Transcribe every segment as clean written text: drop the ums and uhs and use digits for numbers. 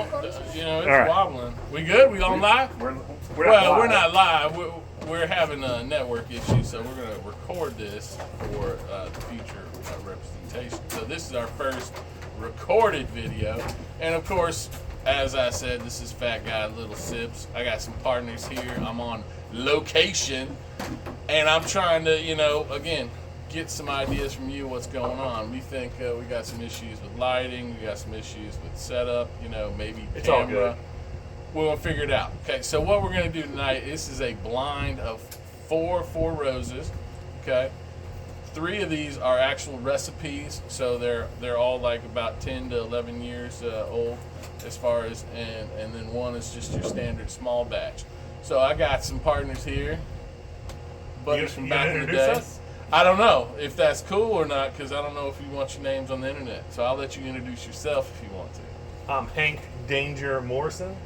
You know, it's right. wobbling. We good? We on live? We're We're not live. We're having a network issue, so we're going to record this for the future representation. So this is our first recorded video. And of course, as I said, this is Fat Guy Little Sips. I got some partners here. I'm on location. And I'm trying to, you know, again, get some ideas from you what's going on. We think we got some issues with lighting. We got some issues with setup, you know, maybe it's all camera. good. We'll figure it out. Okay, so what we're going to do tonight, this is a blind of four roses, okay? 3 of these are actual recipes, so they're all like about 10 to 11 years old as far as, and then one is just your standard small batch. So I got some partners here, buddies from back in the day. Us? I don't know if that's cool or not, because I don't know if you want your names on the internet. So I'll let you introduce yourself if you want to. I'm Hank Danger Morrison.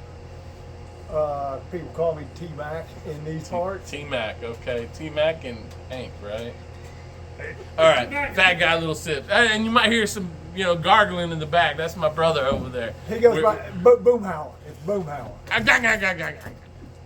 People call me T-Mac in these parts. T-Mac, okay. T-Mac and Hank, right? All right, Fat Guy Little Sips. And you might hear some, you know, gargling in the back. That's my brother over there. He goes by Boomhauer. It's Boomhauer.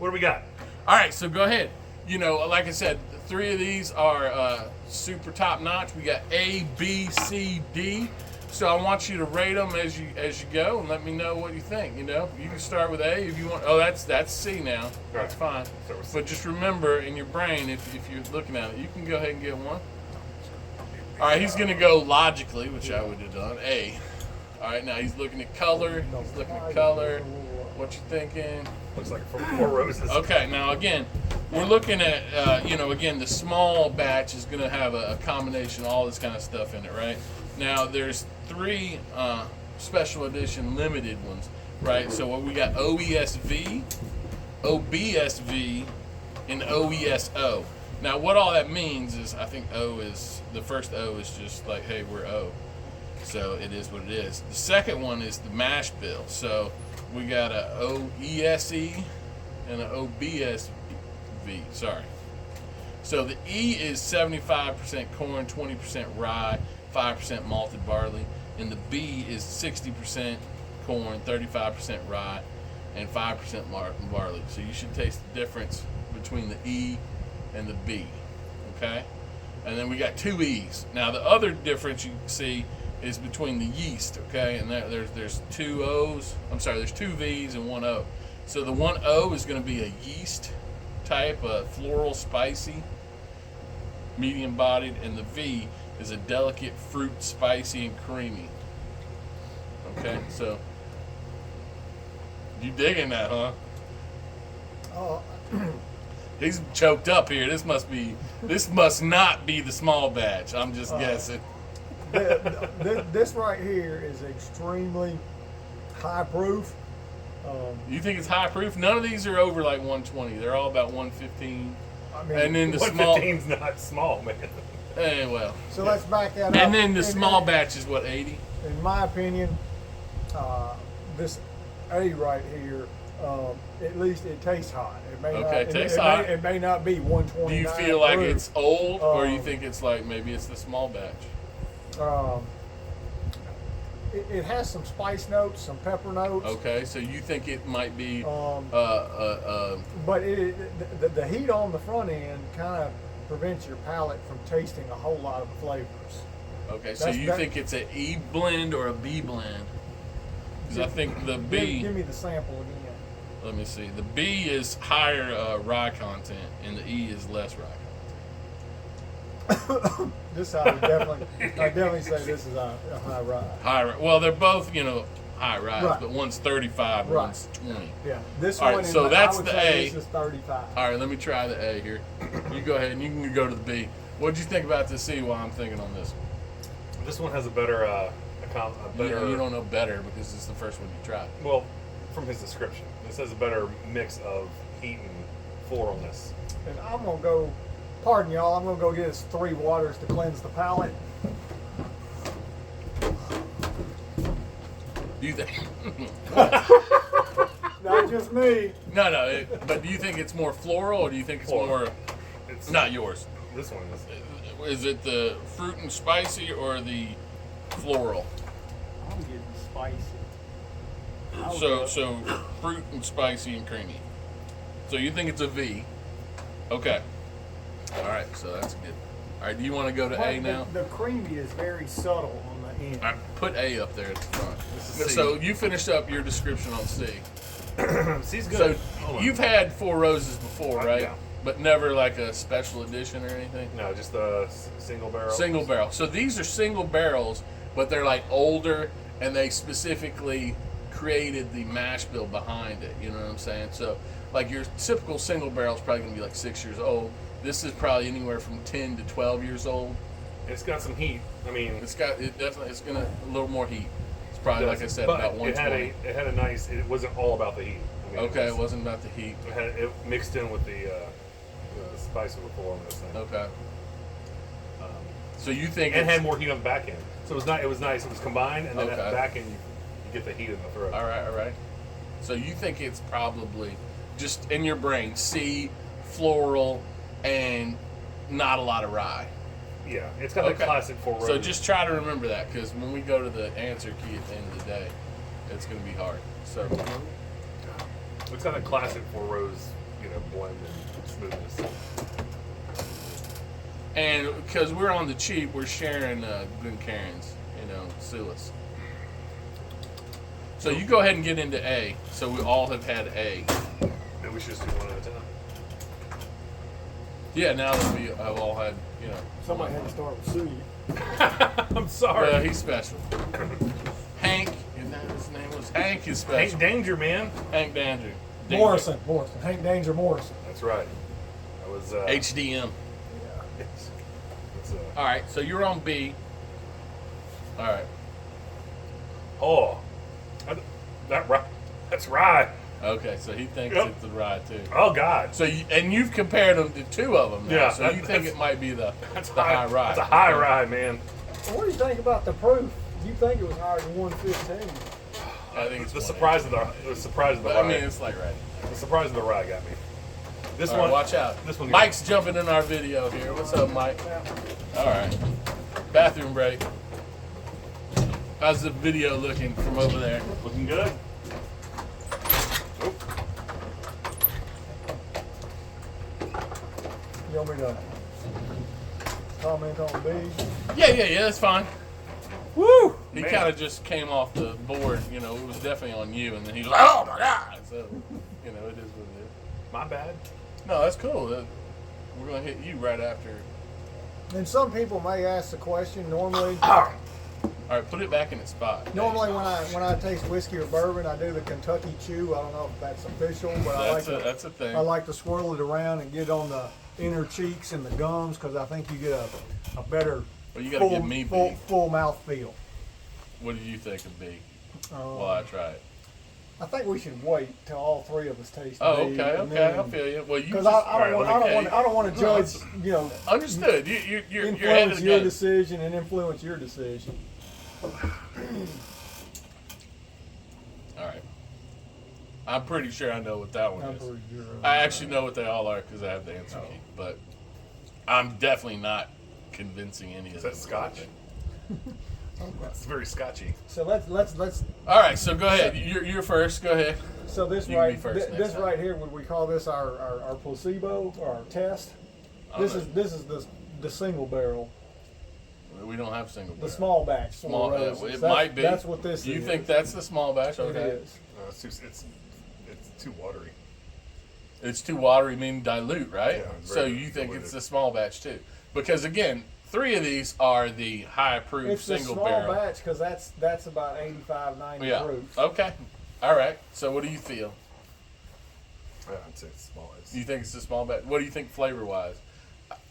What do we got? All right, so go ahead. You know, like I said, 3 of these are super top notch. We got A, B, C, D. So I want you to rate them as you go, and let me know what you think. You know, you can start with A if you want. Oh, that's C now. That's fine. But just remember in your brain, if you're looking at it, you can go ahead and get one. All right, he's gonna go logically, which I would have done. A. All right, now he's looking at color. He's looking at color. What you thinking? Looks like 4 roses. Okay, now again, we're looking at, you know, again, the small batch is going to have a combination of all this kind of stuff in it, right? Now, there's 3 special edition limited ones, right? So what we got OESV, OBSV, and OESO. Now, what all that means is, I think the first O is just like, hey, we're O. So it is what it is. The second one is the mash bill. So we got a OESE and an OBSV. Sorry. So the E is 75% corn, 20% rye, 5% malted barley, and the B is 60% corn, 35% rye, and 5% barley. So you should taste the difference between the E and the B. Okay? And then we got 2 E's. Now the other difference you can see is between the yeast, okay? And there's 2 O's. I'm sorry, there's 2 V's and 1 O. So the 1 O is going to be a yeast type, a floral, spicy, medium bodied, and the V is a delicate fruit, spicy and creamy. Okay, so you digging that, huh? He's choked up here. This must not be the small batch. I'm just guessing. This right here is extremely high proof. You think it's high proof? None of these are over like 120. They're all about 115. I mean, And then the small. 115's not small, man. Hey, well. so let's back that up. And then the small batch is what, 80? In my opinion, this A right here, at least it tastes hot. It may Okay, not, tastes hot. It may not be 129. Do you feel like proof. it's old, or you think it's like maybe it's the small batch? It has some spice notes, some pepper notes. Okay, so you think it might be But the heat on the front end kind of prevents your palate from tasting a whole lot of flavors. okay, so you think it's an E blend or a B blend? Because I think the B. Give me the sample again. Let me see. The B is higher rye content, and the E is less rye content. This I would definitely say this is a high rye. High. Well, they're both, you know, high rise, Right. but one's 35, Right. one's 20. Yeah, this All right, one. so that's I would the say A. This is 35. All right, let me try the A here. You go ahead and you can go to the B. What did you think about the C while I'm thinking on this? This one has a better, You don't know better because it's the first one you tried. well, from his description, this has a better mix of heat and floralness. And I'm gonna go. Pardon y'all. I'm gonna go get us 3 waters to cleanse the palate. Do you think? Not just me. No. But do you think it's more floral, or do you think it's Floral. more? It's Not yours. This one is. Is it the fruit and spicy or the floral? I'm getting spicy. So fruit and spicy and creamy. So you think it's a V? Okay. All right. So that's good. All right. Do you want to go to A now? The creamy is very subtle on the end. I put A up there at the front. This is C. So you finished up your description on C. C's good. So Hold on. you've had Four Roses before, right? Yeah. But never like a special edition or anything? No, just the single barrel. Single barrel. So these are single barrels, but they're like older, and they specifically created the mash bill behind it. You know what I'm saying? So like your typical single barrel is probably going to be like 6 years old. This is probably anywhere from 10 to 12 years old. It's got some heat. I mean, It's going to a little more heat. It's probably, like I said, but about 120. it had a nice. It wasn't all about the heat. I mean, Okay, it wasn't about the heat. It mixed in with the spice of the form. Okay. So you think And it's, had more heat on the back end. So it was not. It was nice. It was combined, and then at Okay. the back end you get the heat in the throat. all right. So you think it's probably just in your brain, C, floral, and not a lot of rye. Yeah, it's got Okay. the classic Four Roses. So just try to remember that, because when we go to the answer key at the end of the day, it's going to be hard. So it's got a classic Four Rose, blend and smoothness. and because we're on the cheap, we're sharing Glencairn's, sue us. So you go ahead and get into A. So we all have had A. Maybe we should just do one at a time. Yeah, now that we have all had, Somebody had to start with C. I'm sorry. Well, he's special. Hank, isn't that his name was? Hank is special. Hank Danger, man. Hank Danger. Morrison. Hank Danger Morrison. That's right. That was HDM. It's, All right, so you're on B. All right. that's rye. Okay, so he thinks Yep. it's the rye too. Oh God. So you've compared them to two of them now. Yeah, So you think it might be the high rye. That's a high rye, man. Well, what do you think about the proof? Do you think it was higher than 115? I think it's the 180. surprise of the But, rye. I mean, it's like right. The surprise of the rye got me. This All one. right, watch out. This one. Mike's jumping in our video here. What's up, Mike? All right. Bathroom break. How's the video looking from over there? looking good. Oh, You want me to comment on B? Yeah, that's fine. Woo! He Man. kind of just came off the board. It was definitely on you, and then he was like, "Oh my God!" So, it is what it is. my bad. No, that's cool. We're gonna hit you right after. And some people may ask the question. Normally, All right, put it back in its spot. when I taste whiskey or bourbon, I do the Kentucky Chew. I don't know if that's official, but That's a thing. I like to swirl it around and get on the inner cheeks and the gums because I think you get a better Well, you gotta give me B. full mouth feel. What did you think of B? Um, Well, I tried. I think we should wait till all three of us taste. Oh, B, okay, and I then- feel you. Well, you Because just, I don't want to judge. understood. You're ahead of Influence the your game. decision and influence your decision. All right. I'm pretty sure I know what that one I'm is. pretty sure. I actually know what they all are because I have the answer key, but I'm definitely not convincing any of Is them. that Scotch? It's very Scotchy. So let's. All right, so go ahead. You're first. Go ahead. So this You can be right, first next this time. right here, would we call this our placebo or our test? This is the single barrel, We don't have single. the barrel. small batch. Small. Four Roses. It That's- might be. That's what this is. You think that's the small batch? It Okay. is. No, it's too watery. It's too watery, meaning dilute, right? Yeah, it's so very you think diluted. it's the small batch too? Because again, 3 of these are the high proof It's the single small barrel. batch because that's about 85, 90 Yeah. proof. Okay. All right. So what do you feel? I'd say it's small. Do you think it's a small batch? What do you think flavor wise?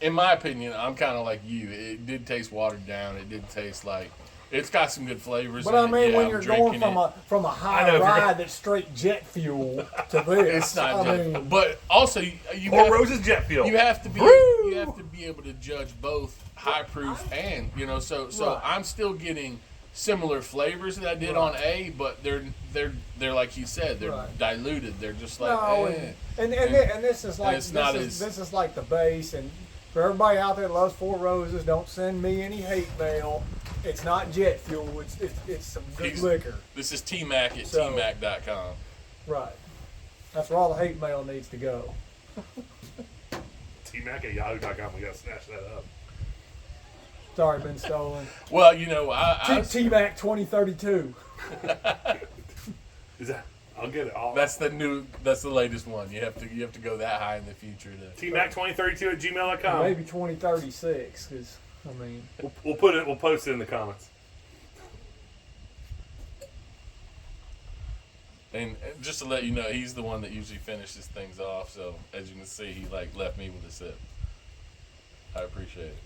In my opinion, I'm kind of like you. It did taste watered down. It did taste like it's got some good flavors. But in I it. mean, Yeah, when I'm you're going drinking from a I high know, if you're ride gonna- that's straight jet fuel to this, it's not. I Just, mean, but also, you Four have, Roses jet fuel. you have to be Woo! you have to be able to judge both high proof and so Right. I'm still getting similar flavors that I did on A, but they're like you said, they're Right. diluted. They're just like no, eh. and this is like it's not as- this is like the base. And for everybody out there that loves Four Roses, don't send me any hate mail. It's not jet fuel. It's some good He's- liquor. This is T-Mac at So- tmac.com. Right. That's where all the hate mail needs to go. T-Mac at yahoo.com. We got to snatch that up. Sorry, been stolen. Well, you know, I T-Mac 2032. Is that? I'll get it. that's the latest one. You have to go that high in the future to. TMac2032 at gmail.com. Maybe 2036, because, I mean... We'll put it. We'll post it in the comments. And just to let you know, he's the one that usually finishes things off. So as you can see, he like left me with a sip. I appreciate it.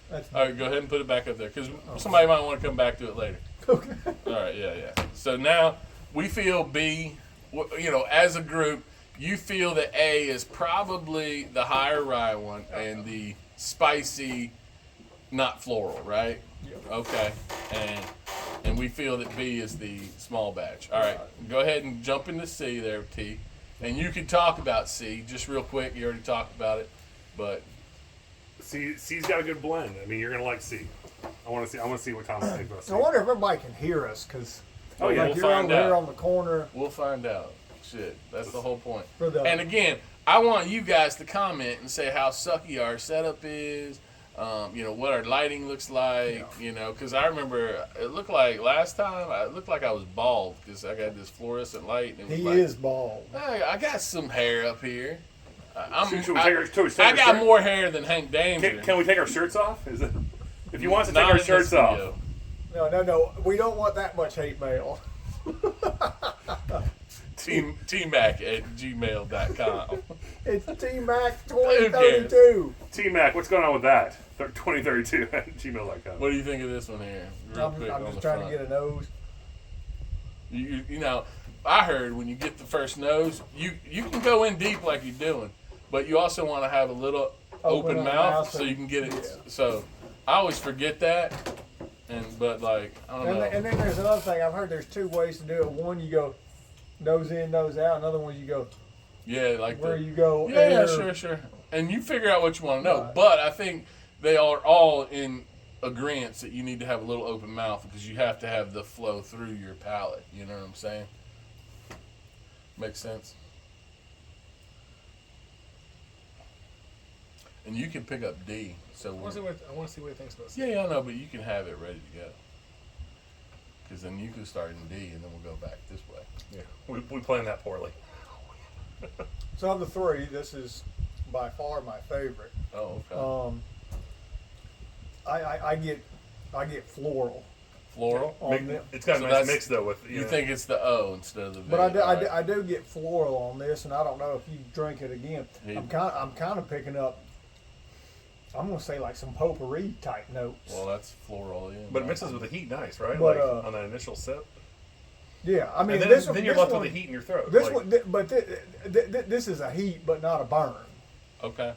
That's, All right, go ahead and put it back up there because somebody might want to come back to it later. okay. All right, yeah. So now we feel B, you know, as a group, you feel that A is probably the higher rye one and the spicy, not floral, right? Yep. Okay, and we feel that B is the small batch. All right, go ahead and jump into C there, T, and you can talk about C just real quick. You already talked about it, but C's got a good blend. I mean, you're gonna like C. I want to see what Thomas thinks about C. I wonder if everybody can hear us, because Oh, yeah, like we'll you're find over here out. on the corner. we'll find out. Shit, that's the whole point. For the- And again, I want you guys to comment and say how sucky our setup is. You know, what our lighting looks like. You know, because I remember it looked like last time it looked like I was bald because I got this fluorescent light. And it was He like, is bald. Hey, I got some hair up here. Should we take our I got shirt? more hair than Hank Danger. Can we take our shirts off? Is it? If you want to take Not our in this shirts off, video. No. We don't want that much hate mail. Tmac at gmail.com. It's T-Mac 2032. T-Mac, what's going on with that? 2032 at gmail.com. What do you think of this one here? Real quick I'm on just the trying front. to get a nose. You know, I heard when you get the first nose, you can go in deep like you're doing, but you also want to have a little open Open mouth so and- you can get it. yeah. So I always forget that, but like I don't know. And then there's another thing. I've heard there's two ways to do it. One, you go nose in, nose out. Another one, you go Yeah, like where the, you go yeah, air. sure. And you figure out what you want to know. Right. But I think they are all in agreement that you need to have a little open mouth because you have to have the flow through your palate. You know what I'm saying? Makes sense. And you can pick up D. So I want to see what he thinks about C. yeah, I know, but you can have it ready to go. Because then you can start in D, and then we'll go back this way. Yeah, we planned that poorly. So of the three, this is by far my favorite. Oh, okay. I get floral Floral. on this. It's got a So nice that's- mix though with You think it's the O instead of the V? But right? I do get floral on this, and I don't know if you drink it again. Yeah. I'm kind of picking up. I'm gonna say like some potpourri type notes. Well, that's floral. Yeah. But it mixes with the heat nice, right? But, like on that initial sip. Yeah, I mean And then, this then one, you're this left one, with the heat in your throat. This like, one, but this is a heat, but not a burn. Okay.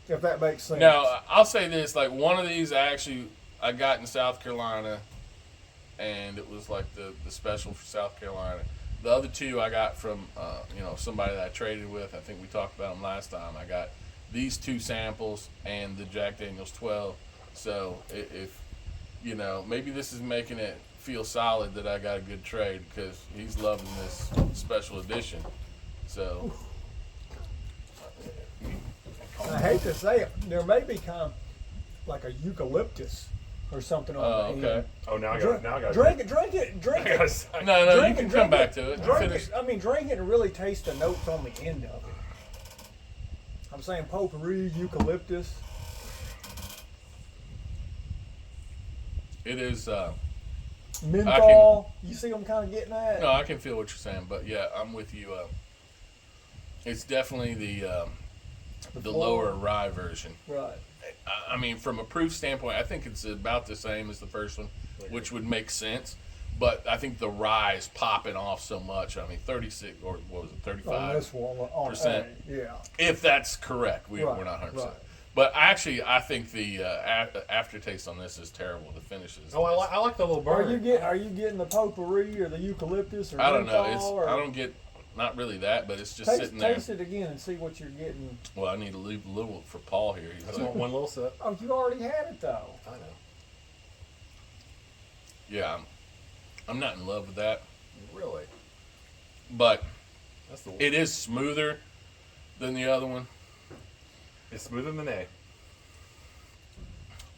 If that makes sense. Now I'll say this: like one of these, I got in South Carolina, and it was like the special for South Carolina. The other two I got from somebody that I traded with. I think we talked about them last time. I got these two samples and the Jack Daniel's 12. So if maybe this is making it feel solid that I got a good trade because he's loving this special edition. So I hate to say it, there may be kind of like a eucalyptus or something on the okay. end. oh, now I Drink, got it. drink it. I got it. No, Drink you it, can come drink back it. to it. Drink Finish. it. I mean, drink it and really taste the notes on the end of it. I'm saying potpourri, eucalyptus. It is. Menthol. You see what I'm kind of getting at? No, I can feel what you're saying, but yeah, I'm with you. It's definitely the lower rye version. Right. I mean, from a proof standpoint, I think it's about the same as the first one, which would make sense. But I think the rye is popping off so much. I mean, 36 or what was it, 35? On this one, on percent. A, yeah. If that's correct, we're not 100%. Right. But actually, I think the aftertaste on this is terrible. The finish is. Oh, I like the little burn. Are you getting the potpourri or the eucalyptus or I don't know. menthol or I don't get not really that, but it's just sitting there. Taste it again and see what you're getting. Well, I need to leave a little for Paul here. I He's just like, want one little sip. Oh, you already had it though. I know. yeah, I'm not in love with that, Really? but That's the. it is smoother than the other one. It's smoother than A.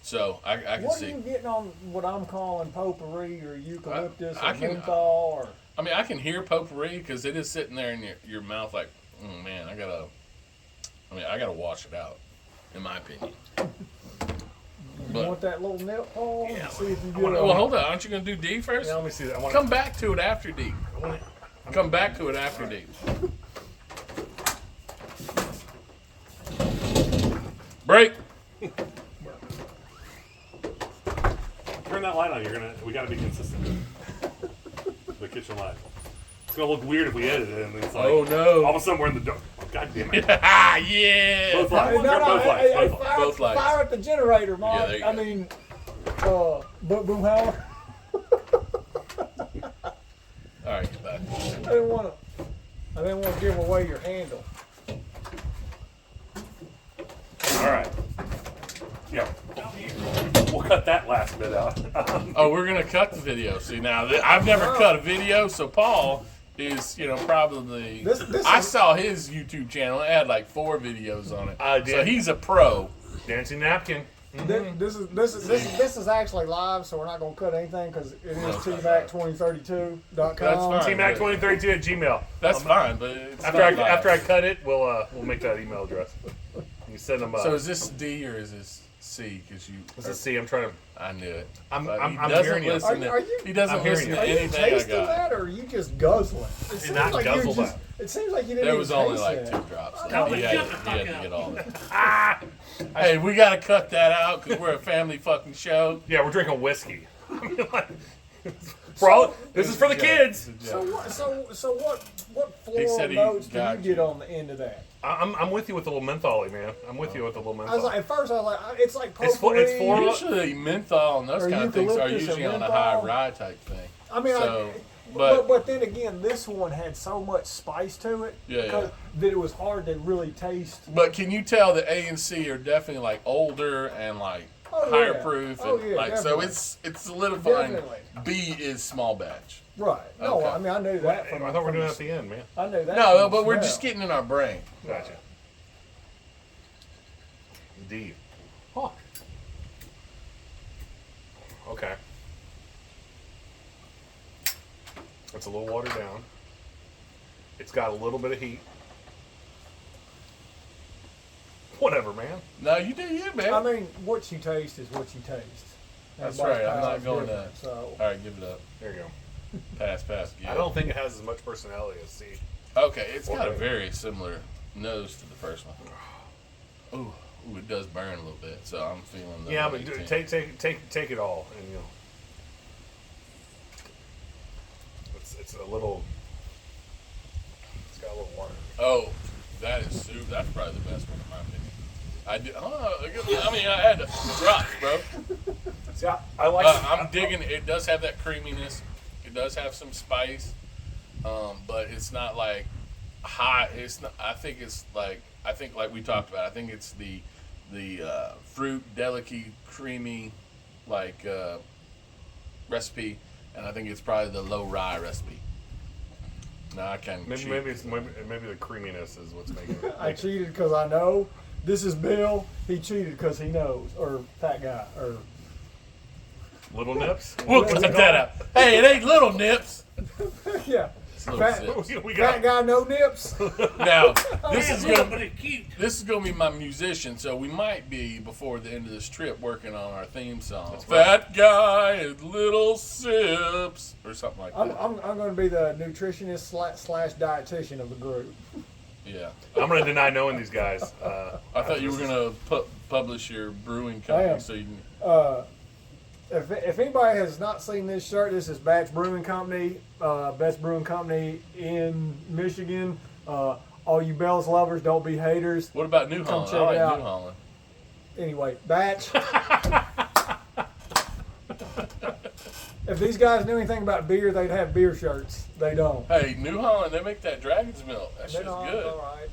So I can What see. are you getting on what I'm calling potpourri or eucalyptus I or can- menthol or? I mean, I can hear potpourri because it is sitting there in your mouth like, oh man, I gotta wash it out, in my opinion. You But- want that little nip, Paul? Yeah, See if you I get wanna- a- Well, hold on. Aren't you gonna do D first? Yeah, let me see that. I want Come back to it after D. to. Come back to it after D. Break. Turn that light on. We gotta be consistent. The kitchen light. It's gonna look weird if we edit it and it's like, Oh, no. all of a sudden we're in the dark. Oh, God damn it. Yeah. Both Hey, lights. no, Turn no, both lights. hey, Both lights. fire, Both lights. fire at the generator, Mike. Yeah, there you I go. mean, Boomhauer. All right, get back. I didn't want to give away your handle. All right. Yeah. We'll cut that last bit out. Oh, we're gonna cut the video. See now, I've never cut a video, so Paul is, probably. This I is- saw his YouTube channel. It had like 4 videos on it. I did. So he's a pro. Dancing napkin. This is actually live, so we're not going to cut anything because it is it's not live. tmac2032.com. That's fine. TMAC2032 at Gmail. That's fine, but it's After not I live. after I cut it, we'll make that email address. You send them. So is this D or is this C? Because you. Let's just see. I'm trying to. I knew it. I'm But he I'm doesn't hearing you. listen to- Are you- he doesn't I'm hearing listen you. to Are you anything I tasting got. that, or are you just guzzling? It seems not like guzzle you're just. that. It seems like you didn't. There was even only taste like that. 2 drops. No, He but had shut the he had fuck to get up. all that. Hey, we gotta cut that out because we're a family fucking show. Yeah, we're drinking whiskey. I mean, like, this is for the kids. So what He floral said he notes do you got get you. on the end of that? I'm with you with the little mentholy, man. I'm with you with the little I was menthol. like, at first I was like, it's like It's potpourri. for- Usually menthol and those Or kind of things are eucalyptus or usually on a high menthol. rye type thing. I mean, So, but then again, this one had so much spice to it Yeah, 'cause that it was hard to really taste. But can you tell that A and C are definitely like older and like Oh, higher yeah. proof? Oh, And yeah, like so definitely. it's solidifying. Definitely. B is small batch. Right. No, Okay. I mean I knew that from. I thought we were from doing it the- at the end, man. I knew that. No, from but the we're smell. just getting in our brain. Gotcha. D. Huh. Okay. It's a little watered down. It's got a little bit of heat. Whatever, man. No, you do you, man. I mean, what you taste is what you taste. That's Everybody's right, I'm not palate's going different, So All right, give it up. There you go. Pass. Yeah. I don't think it has as much personality as C. Okay, it's got a Okay. very similar nose to the first one. Ooh, it does burn a little bit, so I'm feeling the. Yeah, but 118. take it all, and you know, it's a little. It's got a little water. Oh, that is super. That's probably the best one in my opinion. I did. I mean, I had drops, bro. See, I like. I'm digging. It does have that creaminess. It does have some spice, but it's not like high. It's not. I think like we talked about. I think it's the fruit, delicate, creamy, like recipe, and I think it's probably the low rye recipe. No, I can't. maybe the creaminess is what's making it. I cheated because I know. This is Bill. He cheated because he knows, or fat guy, or Little nips. We'll cut that out. Hey, it ain't little nips. yeah. Little Fat, sips. we fat got. guy, no nips. Now this Yeah, is little, gonna but it's cute. this is gonna be my musician, so we might be before the end of this trip working on our theme song. That's right. Fat guy and little sips or something like I'm that. going to be the nutritionist slash dietitian of the group. Yeah. I'm gonna deny knowing these guys. I thought you were gonna publish your brewing I company, am. so you can. If anybody has not seen this shirt, this is Batch Brewing Company, best brewing company in Michigan. All you Bells lovers, don't be haters. What about New Come Holland? check I like it out. New Holland. Anyway, Batch. If these guys knew anything about beer, they'd have beer shirts. They don't. Hey, New Holland, they make that Dragon's Milk. That They shit's don't, good. all right. And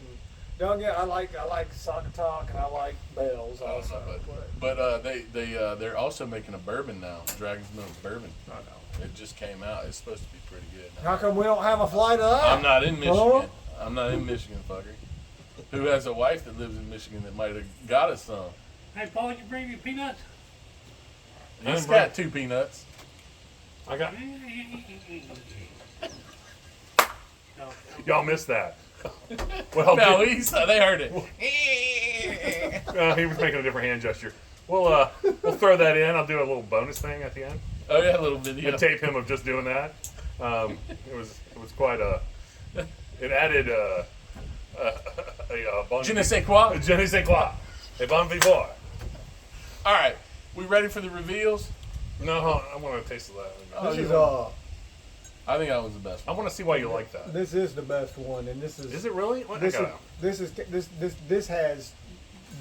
don't get. I like Sockatock and I like Bell's Oh, also. but they're also making a bourbon now. Dragon's Milk bourbon. I know. It just came out. It's supposed to be pretty good. How come we don't have a flight of that? I'm not in Michigan. Huh? I'm not in Michigan, fucker. Who has a wife that lives in Michigan that might have got us some? Hey, Paul, did you bring your peanuts? He's got 2 peanuts. I got. No. Y'all missed that. Well, No, they heard it. he was making a different hand gesture. We'll throw that in. I'll do a little bonus thing at the end. Oh yeah, a little video. And tape him of just doing that. It was quite a. It added a bon Je ne sais quoi. Je ne sais quoi. A bon vivant. All right, we ready for the reveals? No, I want to taste that. This you is I think that was the best I one. want to see why you like that. this is the best one, and this is Is it really? What? this I is gotta- this has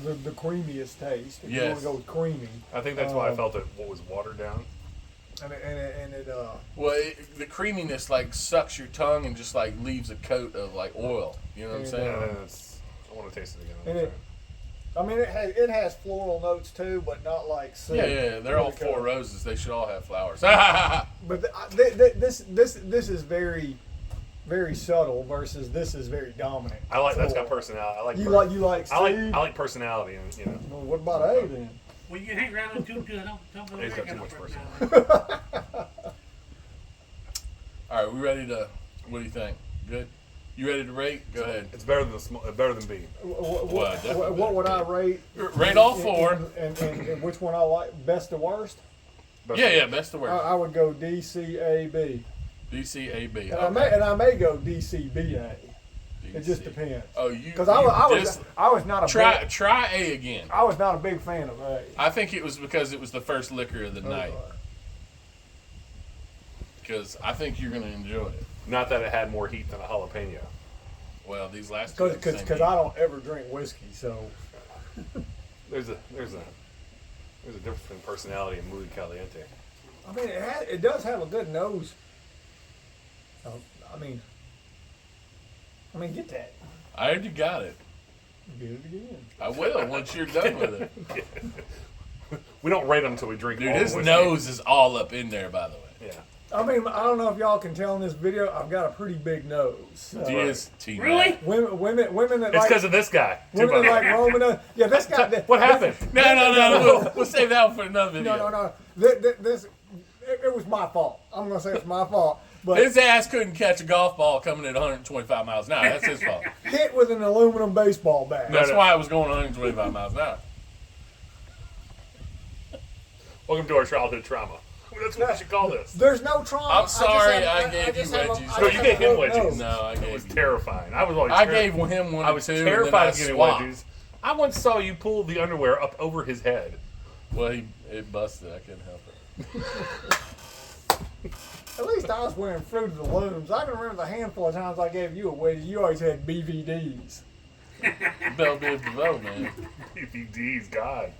the creamiest taste. If you want Yes. to go with creamy, I think that's why I felt it. What was watered down? and it Well, the creaminess like sucks your tongue and just like leaves a coat of like oil. You know what I'm Yeah. saying? Yeah, then it's. I want to taste it again. And I mean it has floral notes too, but not like Yeah, yeah, they're all 4 Really roses. They should all have flowers. But this is very, very subtle versus this is very dominant. I like that's got Floral. personality. I like. You like C? I like personality, and you know. Well, what about A then? When you hang around with two, don't He's got too much All right, we ready to? What do you think? Good. You ready to rate? Go ahead. It's better than better than B. Well, definitely What would I rate? Rate all 4. And which one I like? Best to worst? Yeah, best of worst. I would go DCAB. DCAB. And I may go DCBA. It just depends. Oh, you. Because you I was not a try A again. I was not a big fan of A. I think it was because it was the first liquor of the night. Because I think you're gonna enjoy it. Not that it had more heat than a jalapeno. Well, these last two. have the same Because I don't ever drink whiskey, so There's a difference between personality and muy caliente. I mean it does have a good nose. I mean get that. I already got it. Get it again. I will once you're done with it. We don't rate them until we drink. Dude, all the his whiskey. nose is all up in there, by the way. Yeah. I mean, I don't know if y'all can tell in this video, I've got a pretty big nose. He is T. Really? Women that It's like because of this guy. women that like Roman. Yeah, this guy. What happened? No. We'll save that one for another video. No. It was my fault. I'm gonna say it's my fault. But His ass couldn't catch a golf ball coming at 125 miles an hour. That's his fault. hit with an aluminum baseball bat. That's why I was going 125 miles an hour. Welcome to our childhood trauma. That's what we should call this. There's no trauma. I'm sorry I just gave just you have a- wedgies. I No, just you have gave a him broke wedgies. nose. No, I It was gave you. terrifying. I was always. I gave him one I or was two. and terrified then of getting swapped. wedgies. I once saw you pull the underwear up over his head. Well, it busted. I couldn't help it. At least I was wearing Fruit of the Looms. I can remember the handful of times I gave you a wedgie. You always had BVDs. Bell Biv DeVoe, man. DVDs, God.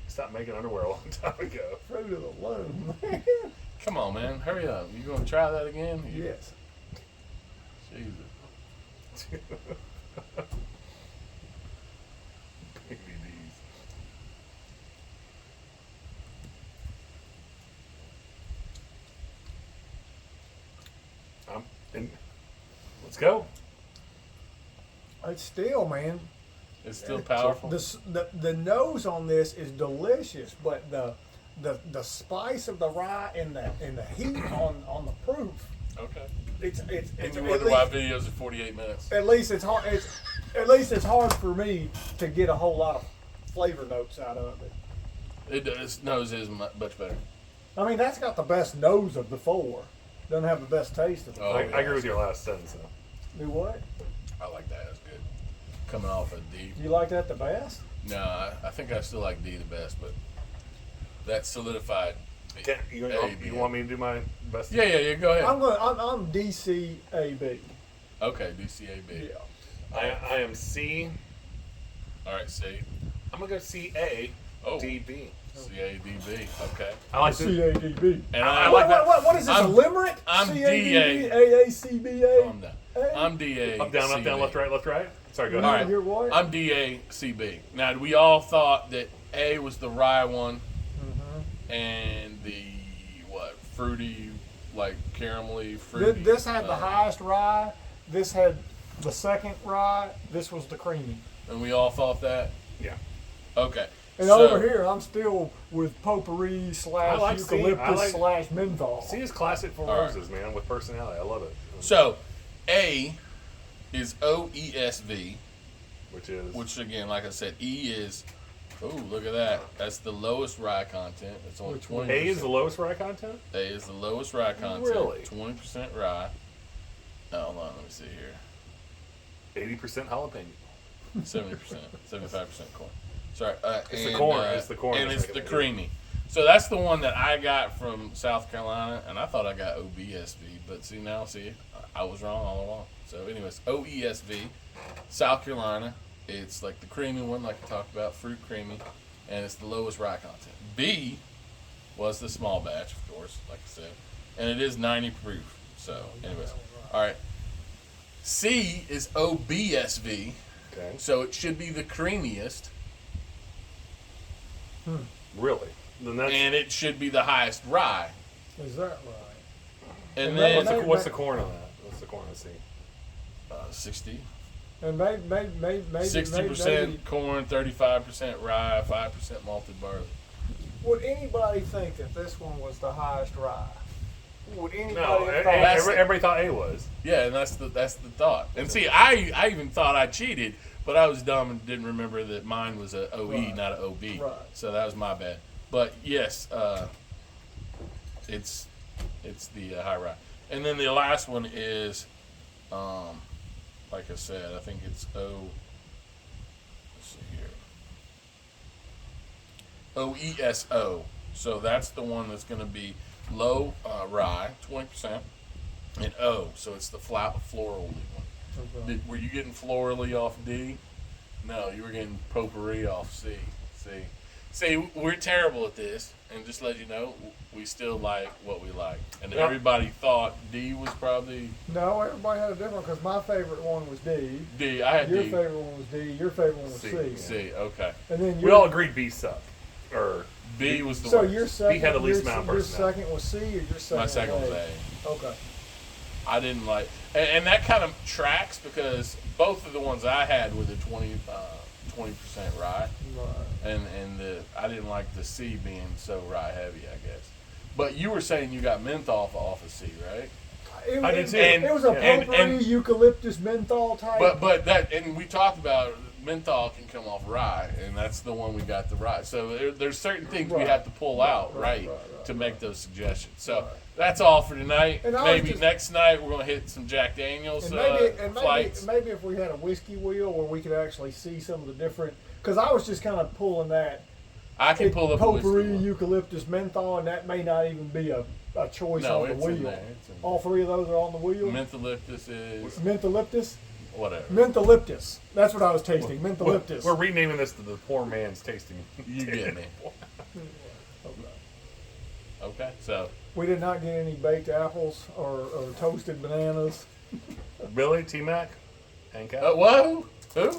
Stopped making underwear a long time ago. Fruit of the Loom. Come on, man. Hurry up. You gonna try that again? Yes. Jesus. DVDs. Let's go. It's still, man. It's still powerful. The nose on this is delicious, but the spice of the rye and the heat on the proof. Okay. It's And it's you at wonder why least, videos are 48 minutes. at least it's hard. At least it's hard for me to get a whole lot of flavor notes out of it. It does. Nose is much better. I mean, that's got the best nose of the 4. Doesn't have the best taste of the Oh, I yeah. agree with your last sentence, though. Do what? I like that. That's good. Coming off of D. You like that the best? No, I think I still like D the best, but that's solidified. B. You A, B. want me to do my best? Yeah. Go ahead. I'm DCAB. Okay, DCAB. Yeah. I am C. All right, C. I'm gonna go C A Oh. D B. CADB. Okay. I like the, CADB. And I like that. What is this, a I'm- limerick? I'm CADB, DA. AACBA. Calm down. Hey. I'm DA. up, down, left, right. Sorry, go You ahead. All right. You're what? I'm DACB. Now, we all thought that A was the rye one, and the fruity, like caramelly fruity. This had the uh, highest rye. This had the second rye. This was the creamy. and we all thought that. Yeah. Okay. And so, over here, I'm still with potpourri slash like C. eucalyptus I like- slash menthol. See, it's classic for All right. roses, man, with personality. I love it. So, A is OESV, Which is again, like I said, E is. Oh, look at that. That's the lowest rye content. It's only Which one? 20%. A is the lowest rye content. A is the lowest rye content. Really? 20% rye. Oh, hold on, let me see here. 80% jalapeno. 70%, 75% corn. Sorry. It's the corn. It's the corn And that's it's the making it. creamy. So that's the one that I got from South Carolina, and I thought I got OBSV, but see, I was wrong all along. So, anyways, OESV, South Carolina. It's like the creamy one, like I talked about, fruit creamy, and it's the lowest rye content. B was the small batch, of course, like I said, and it is 90 proof. So, anyways, all right. C is OBSV, Okay. so it should be the creamiest, Really? Then that's and it should be the highest rye. Is that right? And And then what's the corn on that? What's the corn on C? 60, And maybe 60% corn, 35% rye, 5% malted barley. would anybody think that this one was the highest rye? Would anybody No, have thought everybody thought A was. Yeah, and that's the thought. And see, I even thought I cheated, but I was dumb and didn't remember that mine was a OE, Right. not a OB. Right. So that was my bad. But yes, it's the high rye. And then the last one is, like I said, I think it's O. Let's see here. OESO. So that's the one that's going to be low rye, 20%, and O. So it's the floral one. Okay. Were you getting florally off D? No, you were getting potpourri off C. See, we're terrible at this, and just to let you know, we still like what we like. And Yeah. everybody thought D was probably No, everybody had a different because my favorite one was D. D. I had Your D. favorite one was D. Your favorite one was C. C. C. Okay. And then We all agreed B sucked. Or B was the So worst. your second, had the least your, amount of your personality. second was C, or your second? My second was A? A. Okay. I didn't like, and that kind of tracks because both of the ones I had were the 20% rye. Right. And I didn't like the C being so rye heavy, I guess. But you were saying you got menthol off of C, right? It, I did it- too. It was a And- potpourri and- eucalyptus menthol type. But that, and we talked about menthol can come off rye, and that's the one we got the rye. So there's certain things we Right. have to pull out Right, right, right, to right. make those suggestions. So Right. that's all for tonight. And I was Maybe just- next night we're gonna hit some Jack Daniels and flights. maybe if we had a whiskey wheel where we could actually see some of the different, because I was just kind of pulling that I can pull up a whiskey potpourri one. eucalyptus menthol, and that may not even be a choice No, on the it's in wheel. there, it's in All three of those are on the wheel. Mentholyptus is Mentholyptus. whatever. Mentholyptus. That's what I was tasting. Mentholyptus. We're renaming this to the poor man's tasting. You get me. Okay, so We did not get any baked apples or toasted bananas. Billy, T-Mac, Hank out. whoa, who?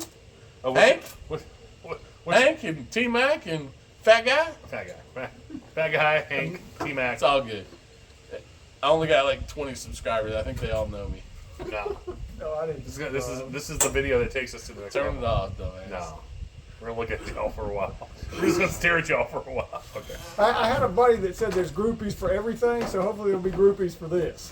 Oh, Hank? What's Hank and T Mac and Fat Guy. Fat guy. Fat guy, Hank, T-Mac. It's all good. I only got like 20 subscribers. I think they all know me. No. No, I didn't. This is the video that takes us to the next Turn it level. off, though. No. We're gonna look at y'all for a while. We're just gonna stare at y'all for a while. Okay. I had a buddy that said there's groupies for everything, so hopefully there'll be groupies for this.